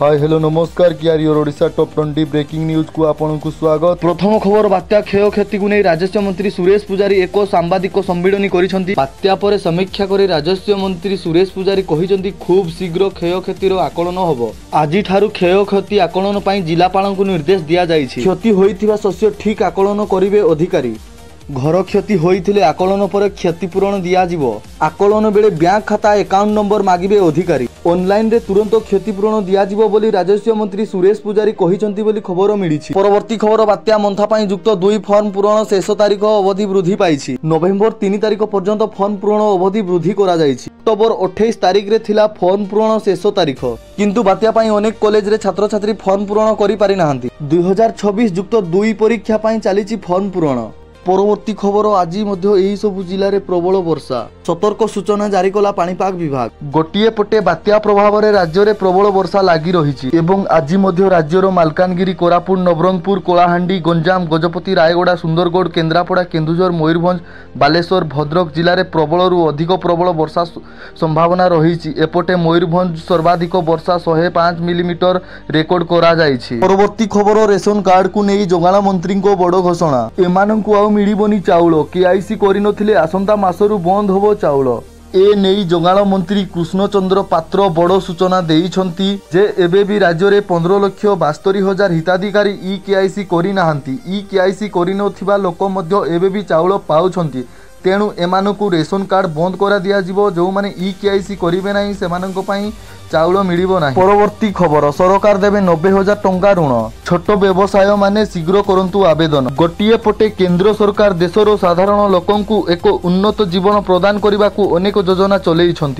Hi hello नमस्कार कियारियर Odisha top 20 breaking news को आपनको स्वागत। प्रथम खबर बात्या क्षय क्षति को नहीं राजस्व मंत्री सुरेश पूजारी एक सांबादिक सम्मिलन करिसेंती। बात्या पर समीक्षा करे राजस्व मंत्री सुरेश पूजारी कहिसेंती खूब शीघ्र क्षय क्षतिर आकलन होबो। आज ठारू क्षय क्षति आकलन पई जिलापालଙ୍କୁ निर्देश दिया जाइछि। क्षति होइथिबा शस्य ठीक आकलन करिवे अधिकारी। घर क्षति होइथिले आकलन पर क्षतिपूरण दिया जिवो। आकलन बेले बैंक खाता अकाउंट नंबर मागिबे अधिकारी। ऑनलाइन रे तुरंत क्षतिपूरण दिया जिवो बोली राजस्व मंत्री सुरेश पूजारी कहिसंती बोली खबर मिलिछि। परवर्ती खबर बात्या मंथा पई युक्त 2 फॉर्म पूरण शेष तारीख अवधि वृद्धि पाइछि। नवेम्बर 3 तारीख पर्यंत फॉर्म पूरण अवधि वृद्धि करा जाइछि। अक्टोबर 28 तारीख रे थिला फॉर्म पूरण शेष तारीख, किंतु बात्या पई अनेक कॉलेज रे छात्र छात्री फॉर्म पूरण करि पारि नाहंती। 2026 युक्त 2 परीक्षा पई चालिछि फॉर्म पूरण। परवर्ती खबर आज यही सब जिले में प्रबल वर्षा सतर्क सूचना जारी कला पाणीपाग विभाग। गोटे पटे बात्या प्रभाव में राज्य में प्रबल वर्षा लगी रही एवं आज राज्यर मालकानगिरी, कोरापुट, नवरंगपुर, कलाहांडी, गंजाम, गजपति, रायगड़ा, सुंदरगढ़, केन्द्रापड़ा, केन्दुझर, मयूरभंज, बालेश्वर, भद्रक जिले में प्रबल अधिक प्रबल वर्षा संभावना रही। एपटे मयूरभंज सर्वाधिक वर्षा 105 मिलीमीटर रेकर्ड करा जाइछि। परवर्ती खबर रेशन कार्ड को नहीं जोगाण मंत्री बड़ घोषणा। एमानंकु मिलिबनी चाउल केआईसी करिनथिले आसंता मासरु बंद होबो चाउल। ए नेई जोगाण मंत्री कृष्णचंद्र पात्र बड़ सूचना देइछंती जे एबे भी राज्य में 15,72,000 हिताधिकारी ई केआईसी करि नाहंती। ई केआईसी करिनथिबा लोक मध्य एबे भी चाउल पाउछंती। तेणु एमानकु रेशन कार्ड बंद करा दिया जिवो। जो माने ई केआईसी करिवे नाही सेमानंको पई चाउल मिलिबो नाही। परवर्ती खबर सरकार देबे 90,000 टंका ऋण। छोट व्यवसाय माने शीघ्र करंतु आवेदन। गोटिए पटे केंद्र सरकार देशर साधारण लोकंकु एक उन्नत जीवन प्रदान करबाकू अनेक योजना चलेइछंती।